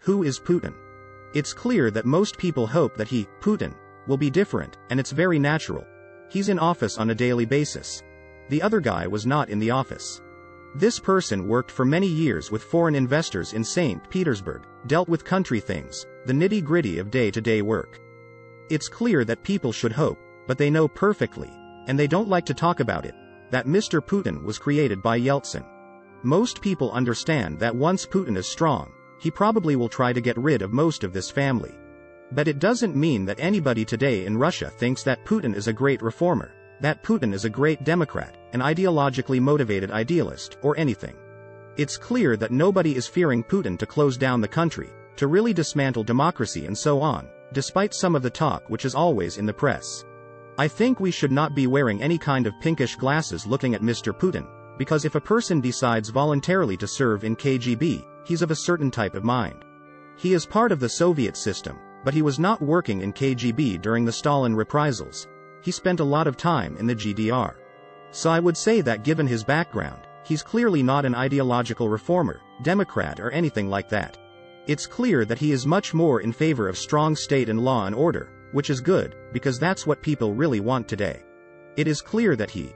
Who is Putin? It's clear that most people hope that he, Putin, will be different, and it's very natural. He's in office on a daily basis. The other guy was not in the office. This person worked for many years with foreign investors in St. Petersburg, dealt with country things, the nitty-gritty of day-to-day work. It's clear that people should hope, but they know perfectly, and they don't like to talk about it, that Mr. Putin was created by Yeltsin. Most people understand that once Putin is strong, he probably will try to get rid of most of this family. But it doesn't mean that anybody today in Russia thinks that Putin is a great reformer, that Putin is a great Democrat, an ideologically motivated idealist, or anything. It's clear that nobody is fearing Putin to close down the country, to really dismantle democracy and so on, despite some of the talk which is always in the press. I think we should not be wearing any kind of pinkish glasses looking at Mr. Putin, because if a person decides voluntarily to serve in KGB, he's of a certain type of mind. He is part of the Soviet system, but he was not working in KGB during the Stalin reprisals. He spent a lot of time in the GDR. So I would say that given his background, he's clearly not an ideological reformer, Democrat or anything like that. It's clear that he is much more in favor of strong state and law and order, which is good, because that's what people really want today. It is clear that he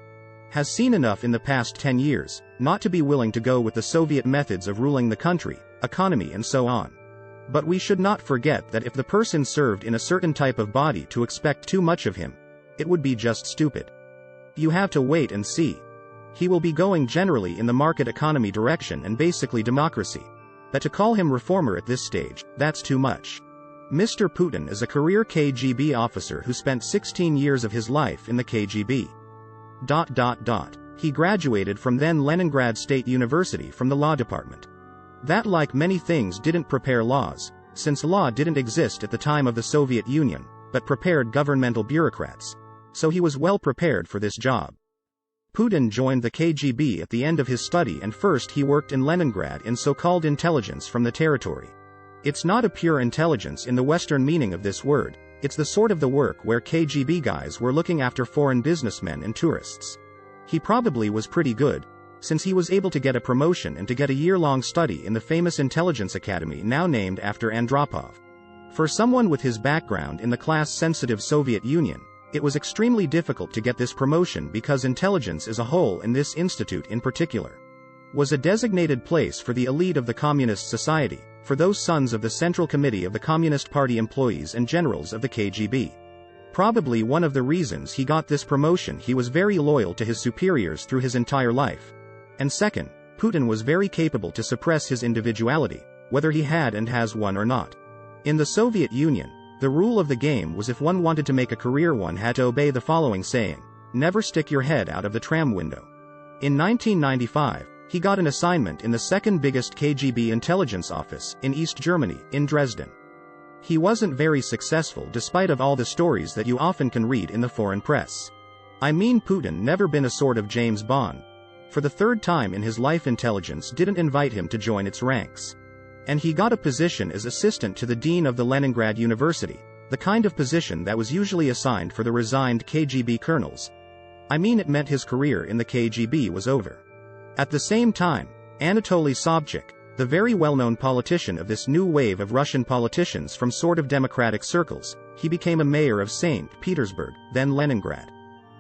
has seen enough in the past 10 years, not to be willing to go with the Soviet methods of ruling the country, economy and so on. But we should not forget that if the person served in a certain type of body to expect too much of him, it would be just stupid. You have to wait and see. He will be going generally in the market economy direction and basically democracy. But to call him reformer at this stage, that's too much. Mr. Putin is a career KGB officer who spent 16 years of his life in the KGB. He graduated from then Leningrad State University from the law department. That, like many things, didn't prepare laws, since law didn't exist at the time of the Soviet Union, but prepared governmental bureaucrats. So he was well prepared for this job. Putin joined the KGB at the end of his study, and first he worked in Leningrad in so-called intelligence from the territory. It's not a pure intelligence in the Western meaning of this word. It's the sort of the work where KGB guys were looking after foreign businessmen and tourists. He probably was pretty good, since he was able to get a promotion and to get a year-long study in the famous intelligence academy now named after Andropov. For someone with his background in the class-sensitive Soviet Union, it was extremely difficult to get this promotion because intelligence as a whole, and this institute in particular, was a designated place for the elite of the communist society, for those sons of the Central Committee of the Communist Party employees and generals of the KGB. Probably one of the reasons he got this promotion, he was very loyal to his superiors through his entire life. And second, Putin was very capable to suppress his individuality, whether he had and has one or not. In the Soviet Union, the rule of the game was if one wanted to make a career, one had to obey the following saying: never stick your head out of the tram window. In 1995, he got an assignment in the second biggest KGB intelligence office in East Germany, in Dresden. He wasn't very successful despite of all the stories that you often can read in the foreign press. I mean, Putin never been a sort of James Bond. For the third time in his life, intelligence didn't invite him to join its ranks. And he got a position as assistant to the dean of the Leningrad University, the kind of position that was usually assigned for the resigned KGB colonels. I mean, it meant his career in the KGB was over. At the same time, Anatoly Sobchak, the very well-known politician of this new wave of Russian politicians from sort of democratic circles, he became a mayor of St. Petersburg, then Leningrad.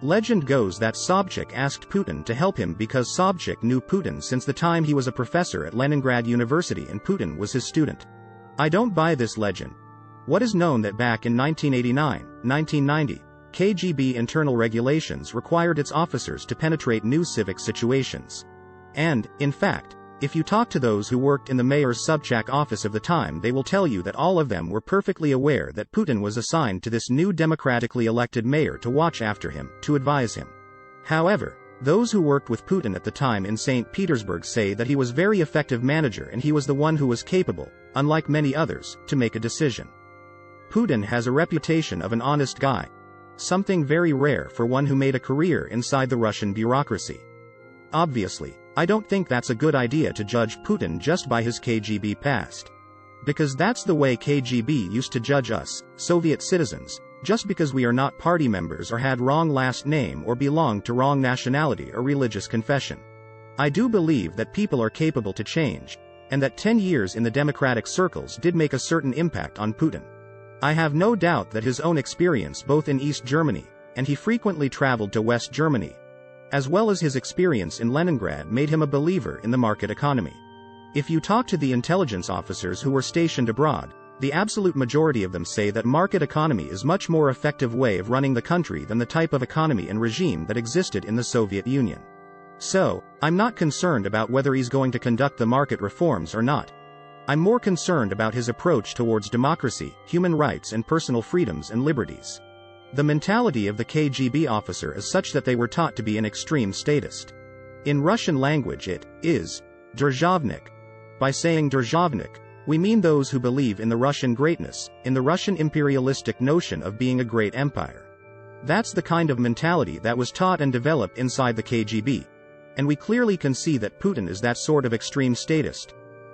Legend goes that Sobchak asked Putin to help him because Sobchak knew Putin since the time he was a professor at Leningrad University and Putin was his student. I don't buy this legend. What is known that back in 1989-1990, KGB internal regulations required its officers to penetrate new civic situations. And, in fact, if you talk to those who worked in the mayor's Sobchak office of the time, they will tell you that all of them were perfectly aware that Putin was assigned to this new democratically elected mayor to watch after him, to advise him. However, those who worked with Putin at the time in St. Petersburg say that he was a very effective manager and he was the one who was capable, unlike many others, to make a decision. Putin has a reputation of an honest guy, something very rare for one who made a career inside the Russian bureaucracy. Obviously, I don't think that's a good idea to judge Putin just by his KGB past. Because that's the way KGB used to judge us, Soviet citizens, just because we are not party members or had wrong last name or belonged to wrong nationality or religious confession. I do believe that people are capable to change, and that 10 years in the democratic circles did make a certain impact on Putin. I have no doubt that his own experience both in East Germany, and he frequently traveled to West Germany, as well as his experience in Leningrad made him a believer in the market economy. If you talk to the intelligence officers who were stationed abroad, the absolute majority of them say that market economy is much more effective way of running the country than the type of economy and regime that existed in the Soviet Union. So, I'm not concerned about whether he's going to conduct the market reforms or not. I'm more concerned about his approach towards democracy, human rights and personal freedoms and liberties. The mentality of the KGB officer is such that they were taught to be an extreme statist. In Russian language it is Državnik. By saying Državnik, we mean those who believe in the Russian greatness, in the Russian imperialistic notion of being a great empire. That's the kind of mentality that was taught and developed inside the KGB. And we clearly can see that Putin is that sort of extreme statist.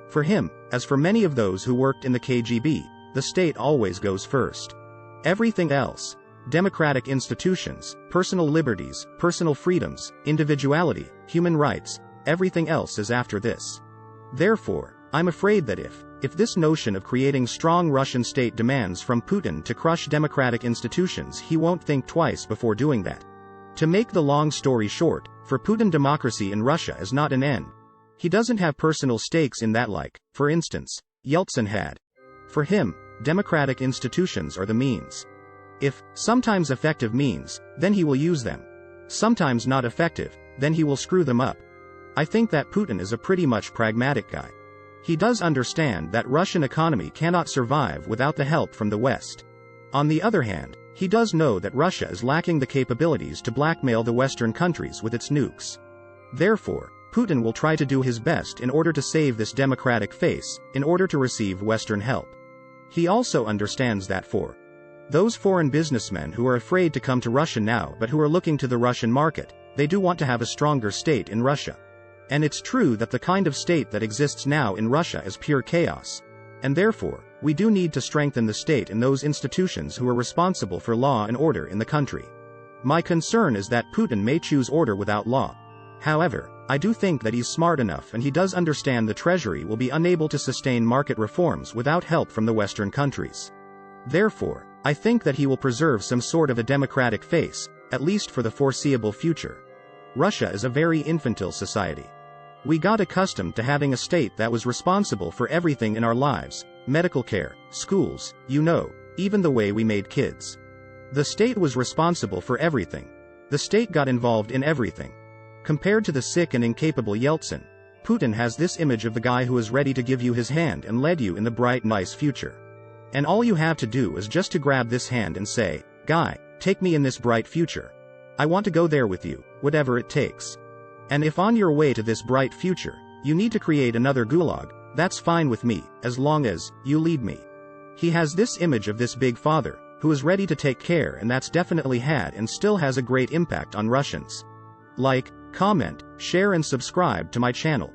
For him, as for many of those who worked in the KGB, the state always goes first. Everything else, democratic institutions, personal liberties, personal freedoms, individuality, human rights, everything else is after this. Therefore, I'm afraid that if this notion of creating strong Russian state demands from Putin to crush democratic institutions, he won't think twice before doing that. To make the long story short, for Putin democracy in Russia is not an end. He doesn't have personal stakes in that like, for instance, Yeltsin had. For him, democratic institutions are the means. If sometimes effective means, then he will use them. Sometimes not effective, then he will screw them up. I think that Putin is a pretty much pragmatic guy. He does understand that Russian economy cannot survive without the help from the West. On the other hand, he does know that Russia is lacking the capabilities to blackmail the Western countries with its nukes. Therefore, Putin will try to do his best in order to save this democratic face, in order to receive Western help. He also understands that for those foreign businessmen who are afraid to come to Russia now but who are looking to the Russian market, they do want to have a stronger state in Russia. And it's true that the kind of state that exists now in Russia is pure chaos. And therefore, we do need to strengthen the state and those institutions who are responsible for law and order in the country. My concern is that Putin may choose order without law. However, I do think that he's smart enough and he does understand the treasury will be unable to sustain market reforms without help from the Western countries. Therefore, I think that he will preserve some sort of a democratic face, at least for the foreseeable future. Russia is a very infantile society. We got accustomed to having a state that was responsible for everything in our lives, medical care, schools, even the way we made kids. The state was responsible for everything. The state got involved in everything. Compared to the sick and incapable Yeltsin, Putin has this image of the guy who is ready to give you his hand and lead you in the bright, nice future. And all you have to do is just to grab this hand and say, "Guy, take me in this bright future. I want to go there with you, whatever it takes." And if on your way to this bright future, you need to create another gulag, that's fine with me, as long as you lead me. He has this image of this big father, who is ready to take care, and that's definitely had and still has a great impact on Russians. Like, comment, share and subscribe to my channel.